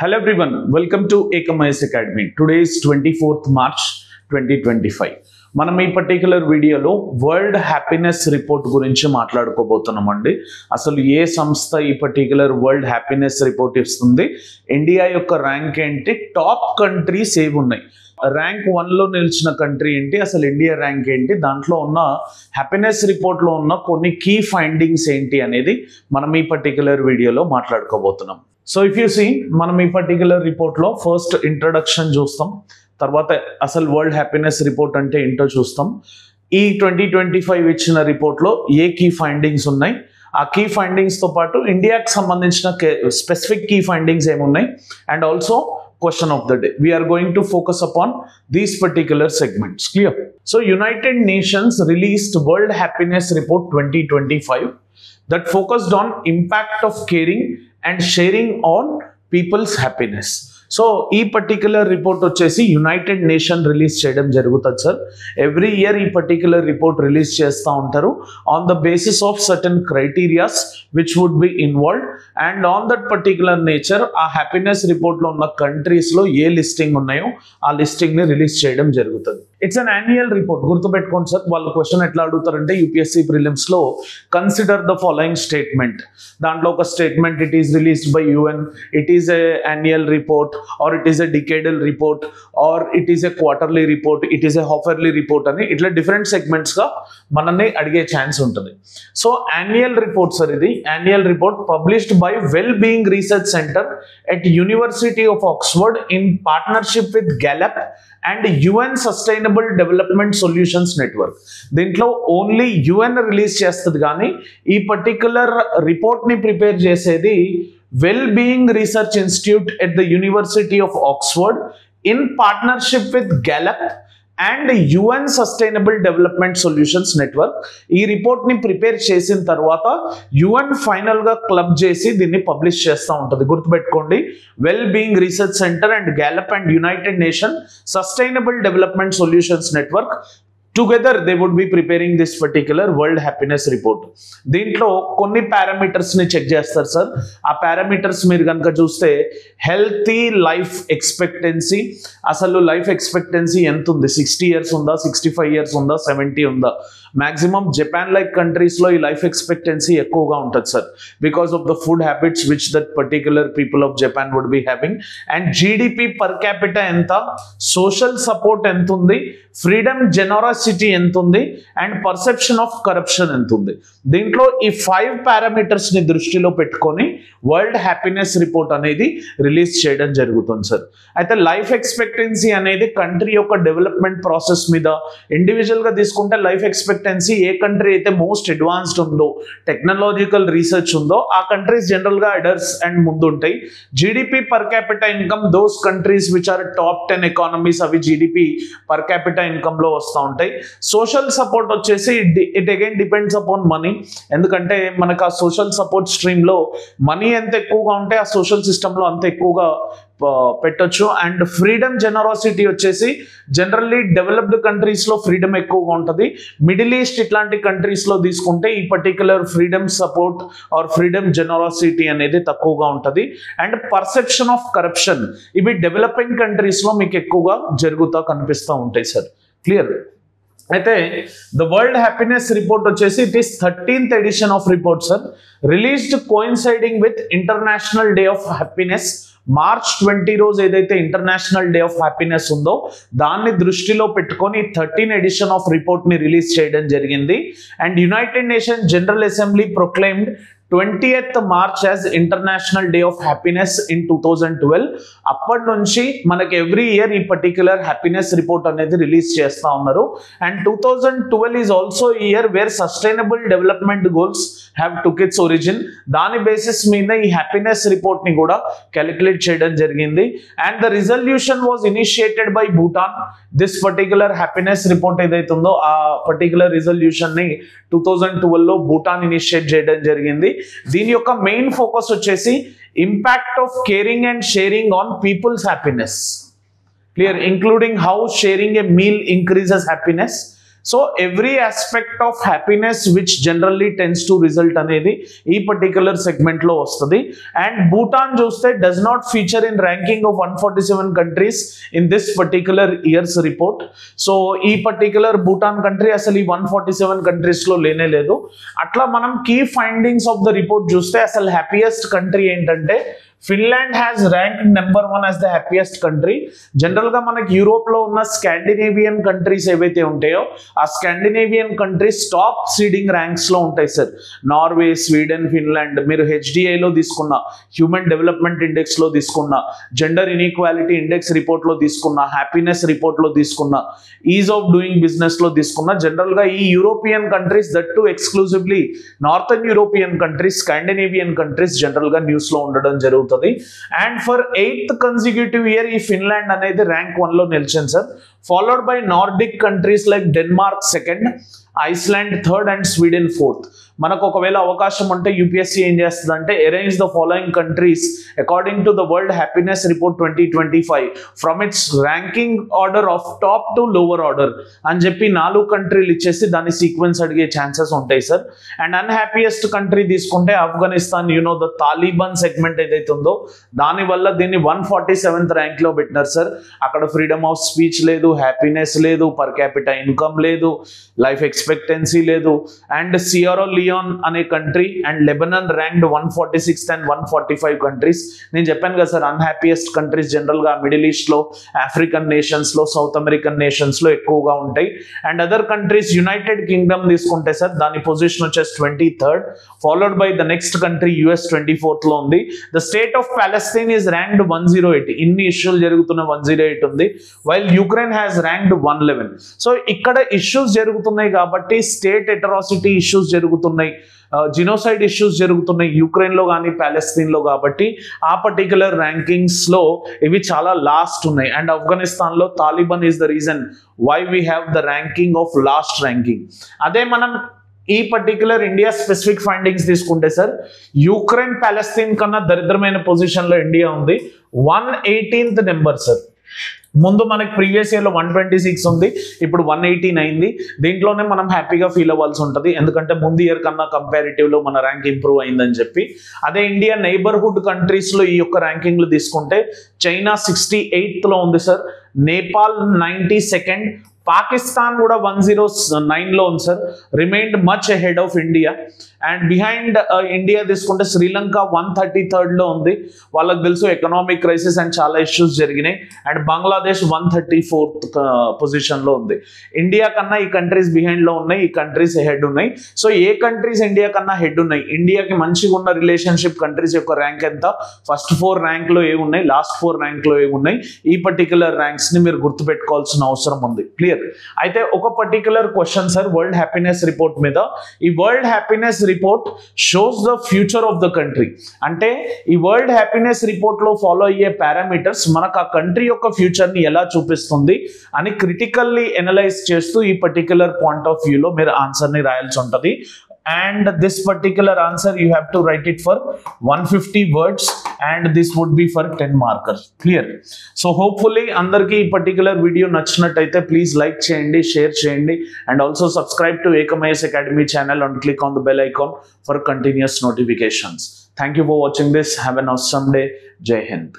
Hello everyone, welcome to Ekamais Academy. Today is 24th March 2025. మనం ఈ particular వీడియోలో world happiness report గురించి మాట్లాడుకోబోతున్నామండి. అసలు ఏ సంస్థ ఈ పర్టిక్యులర్ వరల్డ్ హ్యాపీనెస్ రిపోర్ట్ ఇస్తుంది, ఇండియా యొక్క ర్యాంక్ ఏంటి, టాప్ కంట్రీస్ ఏవి ఉన్నాయి, ర్యాంక్ 1లో నిలిచిన కంట్రీ ఏంటి, అసలు ఇండియా ర్యాంక్ ఏంటి, దాంట్లో ఉన్న హ్యాపీనెస్ రిపోర్ట్లో ఉన్న కొన్ని కీ ఫైండింగ్స్ ఏంటి అనేది మనం ఈ పర్టిక్యులర్ వీడియోలో మాట్లాడుకోబోతున్నాం. సో ఇఫ్ యూ సీ, మనం ఈ పర్టిక్యులర్ రిపోర్ట్లో ఫస్ట్ ఇంట్రడక్షన్ చూస్తాం, తర్వాత అసలు వరల్డ్ హ్యాపీనెస్ రిపోర్ట్ అంటే ఏంటో చూస్తాం. ఈ 2025 ఇచ్చిన రిపోర్ట్లో ఏ కీ ఫైండింగ్స్ ఉన్నాయి, ఆ కీ ఫైండింగ్స్తో పాటు ఇండియాకి సంబంధించిన స్పెసిఫిక్ కీ ఫైండింగ్స్ ఏమున్నాయి, and also question of the day. We are going to focus upon these particular segments. Clear? So United Nations released World Happiness Report 2025 that focused on impact of caring and sharing on people's happiness. So ఈ particular report వచ్చేసి united nation release చేయడం జరుగుతుంది sir. Every year ఈ particular report release చేస్తూ ఉంటారు on the basis of certain criterias which would be involved, and on that particular nature ఆ happiness రిపోర్ట్లో ఉన్న కంట్రీస్లో ఏ లిస్టింగ్ ఉన్నాయో ఆ లిస్టింగ్ని రిలీజ్ చేయడం జరుగుతుంది. It's an annual report. గుర్తుపెట్టుకోండి సార్, వాళ్ళు క్వశ్చన్ ఎట్లా అడుగుతారంటే యూపీఎస్సీ ప్రిలిమ్స్లో కన్సిడర్ ద ఫాలోయింగ్ స్టేట్మెంట్, దాంట్లో ఒక statement it is released by UN, it is a annual report, or it is a decadal report, or it is a quarterly report, it is a half-yearly report అని ఇట్లా different సెగ్మెంట్స్గా మనల్ని అడిగే chance ఉంటుంది. So annual report sir, ఇది annual report published by well being research centre at university of Oxford in partnership with Gallup and UN sustainable development solutions network. దీంట్లో only UN release చేస్తుంది, కానీ ఈ particular రిపోర్ట్ని prepare చేసేది Well-Being Research Institute at the University of Oxford in partnership with Gallup and UN Sustainable Development Solutions Network. ఈ రిపోర్ట్ని prepare చేసిన తర్వాత యుఎన్ ఫైనల్గా క్లబ్ చేసి దీన్ని పబ్లిష్ చేస్తూ ఉంటుంది. గుర్తుపెట్టుకోండి, well being research centre and Gallup and united nation sustainable development solutions network together they would be preparing this particular world happiness report. దీంట్లో కొన్ని పారామీటర్స్ ని చెక్ చేస్తారు సార్. ఆ పారామీటర్స్ మీరు కనుక చూస్తే హెల్తీ లైఫ్ ఎక్స్పెక్టెన్సీ, అసలు లైఫ్ ఎక్స్పెక్టెన్సీ ఎంత ఉంది, 60 years ఉందా, 65 years ఉందా, 70 ఉందా. మాక్సిమం జపాన్ లైక్ కంట్రీస్లో ఈ లైఫ్ ఎక్స్పెక్టెన్సీ ఎక్కువగా ఉంటుంది sir, because of the food habits which that particular people of Japan would be having. And GDP per capital ఎంత, సోషల్ సపోర్ట్ ఎంత ఉంది, ఫ్రీడమ్ జెనరాసిటీ ఎంత ఉంది, అండ్ పర్సెప్షన్ ఆఫ్ కరప్షన్ ఎంత ఉంది. దీంట్లో ఈ 5 పారామీటర్స్ని దృష్టిలో పెట్టుకొని వరల్డ్ హ్యాపీనెస్ రిపోర్ట్ అనేది రిలీజ్ చేయడం జరుగుతుంది సార్. అయితే లైఫ్ ఎక్స్పెక్టెన్సీ అనేది కంట్రీ యొక్క డెవలప్మెంట్ ప్రాసెస్ మీద ఇండివిజువల్గా తీసుకుంటే లైఫ్ ఎక్స్పెక్టెన్సీ ఏ కంట్రీ అయితే మోస్ట్ అడ్వాన్స్డ్ ఉందో, టెక్నాలజికల్ రీసెర్చ్ ఉందో ఆ కంట్రీస్ జనరల్గా అడర్స్ అండ్ ముందు ఉంటాయి. GDP per capital income, those countries which are top 10 economies అవి జీడిపి పర్ క్యాపిటల్ ఇన్కమ్లో వస్తూ ఉంటాయి. సోషల్ సపోర్ట్ వచ్చేసి it again depends upon money, ఎందుకంటే మనకు ఆ సోషల్ సపోర్ట్ స్ట్రీమ్లో మనీ ఎంత ఎక్కువగా ఉంటే ఆ సోషల్ సిస్టంలో అంత ఎక్కువగా పెట్టొచ్చు. అండ్ ఫ్రీడమ్ జెనరాసిటీ వచ్చేసి జనరల్లీ డెవలప్డ్ కంట్రీస్లో ఫ్రీడమ్ ఎక్కువగా ఉంటుంది. మిడిల్ ఈస్ట్ ఇట్లాంటి కంట్రీస్లో తీసుకుంటే ఈ particular freedom support or freedom generosity అనేది తక్కువగా ఉంటుంది. అండ్ పర్సెప్షన్ ఆఫ్ కరప్షన్ ఇవి డెవలపింగ్ కంట్రీస్లో మీకు ఎక్కువగా జరుగుతూ కనిపిస్తూ ఉంటాయి సార్. క్లియర్? అయితే ద వరల్డ్ హ్యాపీనెస్ రిపోర్ట్ వచ్చేసి it is 13th edition of report sir, released coinciding with international day of happiness. March 20 రోజు ఏదైతే ఇంటర్నేషనల్ డే ఆఫ్ హ్యాపీనెస్ ఉందో దాన్ని దృష్టిలో పెట్టుకొని 13th ఎడిషన్ ఆఫ్ రిపోర్ట్ని రిలీజ్ చేయడం జరిగింది. And united nation general assembly proclaimed 20th March as international day of happiness in 2012. అప్పటి నుంచి మనకి ఎవ్రీ ఇయర్ ఈ పర్టిక్యులర్ హ్యాపీనెస్ రిపోర్ట్ అనేది రిలీజ్ చేస్తూ ఉన్నారు. And 2012 is also year where sustainable development goals have took its origin. దాని basis మీద ఈ హ్యాపీనెస్ రిపోర్ట్ని కూడా క్యాలిక్యులేట్ చేయడం జరిగింది. And the resolution was initiated by Bhutan. This particular happiness report ఏదైతే ఉందో ఆ పర్టిక్యులర్ రిజల్యూషన్ని 2012లో భూటాన్ ఇనిషియేట్ చేయడం జరిగింది. దీని యొక్క మెయిన్ ఫోకస్ వచ్చేసి impact of caring and sharing on people's happiness. Clear? Including how sharing a meal increases happiness, so every aspect of happiness which generally tends to result అనేది ఈ పర్టికులర్ సెగ్మెంట్ లో వస్తుంది. And Bhutan చూస్తే does not feature in ranking of 147 countries in this particular year's report. So ఈ particular Bhutan country అసలు ఈ 147 countries లో లేనే లేదు. అట్లా మనం key findings of the report చూస్తే అసలు హ్యాపీయెస్ట్ కంట్రీ ఏంటంటే Finland has rank number 1 as the happiest country. General గా మనకి యూరోప్ లో ఉన్న స్కాండినేవియన్ కంట్రీస్ ఏవైతే ఉంటాయో ఆ Scandinavian countries top seeding ranks లో ఉంటాయి సార్. Norway, Sweden, Finland. మీరు HDI లో తీసుకున్న, హ్యూమన్ డెవలప్మెంట్ ఇండెక్స్ లో తీసుకున్న, జెండర్ ఇన్ఈక్వాలిటీ ఇండెక్స్ రిపోర్ట్ లో తీసుకున్న, హ్యాపీనెస్ రిపోర్ట్ లో తీసుకున్న, ఈజ్ ఆఫ్ డూయింగ్ బిజినెస్ లో తీసుకున్న, జనరల్ గా ఈ European countries that to exclusively northern European countries, Scandinavian countries general గా న్యూస్ లో ఉండడం జరుగుతుంది. And for 8th consecutive year ఈ ఫిన్లాండ్ అనేది ర్యాంక్ 1 లో నిలిచింది sir. Followed by Nordic countries like Denmark 2nd, Iceland 3rd and Sweden 4th. మనకు ఒకవేళ అవకాశం ఉంటే యూపీఎస్సీ ఏం చేస్తుందంటే arrange the following countries according to the world happiness report 2025 from it's ranking order of top to lower order అని చెప్పి 4 కంట్రీలు ఇచ్చేసి దాని సీక్వెన్స్ అడిగే ఛాన్సెస్ ఉంటాయి సార్. అండ్ అన్హ్యాపీయెస్ట్ కంట్రీ తీసుకుంటే ఆఫ్ఘనిస్తాన్, ద తాలిబాన్ సెగ్మెంట్ ఏదైతే ఉందో దానివల్ల దీన్ని 147th ర్యాంక్ లో పెట్టినారు సార్. అక్కడ ఫ్రీడమ్ ఆఫ్ స్పీచ్ లేదు, హ్యాపీనెస్ లేదు, పర్ క్యాపిటల్ ఇన్కమ్ లేదు, లైఫ్ ఎక్స్పెక్టెన్సీ లేదు. అండ్ సియరా లియోన్ అనే country and Lebanon ranked 146th and 145 countries. నేను చెప్పాను కదా సార్, అన్హ్యాపీయెస్ట్ కంట్రీస్ జనరల్ గా మిడిల్ ఈస్ట్ లో, ఆఫ్రికన్ నేషన్స్ లో, సౌత్ అమెరికన్ నేషన్స్ లో ఎక్కువగా ఉంటాయి. And other countries United Kingdom తీసుకుంటే సార్ దాని పొజిషన్ వచ్చేసి 23rd, followed by the next country US 24th లో ఉంది. The state of Palestine is ranked 108. ఇన్ని ఇష్యూలు జరుగుతున్న 108 ఉంది. While Ukraine has ranked 111. So ఇక్కడ ఇష్యూస్ జరుగుతున్నాయి కాబట్టి స్టేట్ ఎటరాసిటీ ఇష్యూస్ జరుగుతున్నాయి, జినోసైడ్ ఇష్యూస్ జరుగుతున్నాయి యుక్రెయిన్ లో కానీ పాలస్తీన్ లో. కాబట్టి ఆ పర్టికులర్ ర్యాంకింగ్స్ లో ఇవి చాలా లాస్ట్ ఉన్నాయి. అండ్ ఆఫ్ఘనిస్తాన్ లో Taliban is the reason why we have the ranking of last ranking. అదే మనం ఈ పర్టికులర్ ఇండియా స్పెసిఫిక్ ఫైండింగ్స్ తీసుకుంటే సార్ యుక్రెయిన్ పాలస్తీన్ కన్నా దరిద్రమైన పొజిషన్ లో ఇండియా ఉంది. 118th number sir. ముందు మనకి ప్రీవియస్ ఇయర్లో 126 ఉంది, ఇప్పుడు 118 అయింది. దీంట్లోనే మనం హ్యాపీగా ఫీల్ అవ్వాల్సి ఉంటుంది, ఎందుకంటే ముందు ఇయర్ కన్నా కంపారిటివ్లో మన ర్యాంక్ ఇంప్రూవ్ అయిందని చెప్పి. అదే ఇండియా నైబర్హుడ్ కంట్రీస్లో ఈ యొక్క ర్యాంకింగ్లు తీసుకుంటే చైనా 68th లో ఉంది సార్, నేపాల్ 92nd, పాకిస్తాన్ కూడా 109 లో ఉంది sir, remained much ahead of India. And behind India తీసుకుంటే శ్రీలంక 133rd లో ఉంది. వాళ్ళకి తెలుసు ఎకనామిక్ క్రైసిస్ అండ్ చాలా ఇష్యూస్ జరిగినాయి. అండ్ బంగ్లాదేశ్ 134th పొజిషన్ లో ఉంది. ఇండియా కన్నా ఈ కంట్రీస్ బిహైండ్ లో ఉన్నాయి, ఈ కంట్రీస్ హెడ్ ఉన్నాయి. సో ఏ కంట్రీస్ ఇండియా కన్నా హెడ్ ఉన్నాయి, ఇండియాకి మంచిగా ఉన్న రిలేషన్షిప్ కంట్రీస్ యొక్క ర్యాంక్ ఎంత, ఫస్ట్ 4 ర్యాంక్ లో ఏ ఉన్నాయి, లాస్ట్ 4 ర్యాంక్ లో ఏ ఉన్నాయి, ఈ పర్టికులర్ ర్యాంక్స్ ని మీరు గుర్తుపెట్టుకోవాల్సిన అవసరం ఉంది. క్లియర్? అయితే ఒక particular question sir world happiness report మీద. ఈ world happiness report shows the future of the country. అంటే ఈ వరల్డ్ హ్యాపీనెస్ రిపోర్ట్ లో ఫాలో అయ్యే పారామీటర్స్ మనకు ఆ కంట్రీ యొక్క ఫ్యూచర్ ని ఎలా చూపిస్తుంది అని క్రిటికల్లీ ఎనలైజ్ చేస్తూ ఈ పర్టికులర్ పాయింట్ ఆఫ్ వ్యూలో మీరు ఆన్సర్ ని రాయాల్సి ఉంటుంది. And this particular answer you have to write it for 150 words and this would be for 10 markers. Clear? So hopefully andarki ee particular video nachinataithe please like cheyandi, share cheyandi and also subscribe to Ekam IAS Academy channel and click on the bell icon for continuous notifications. Thank you for watching this. Have an awesome day. Jai Hind.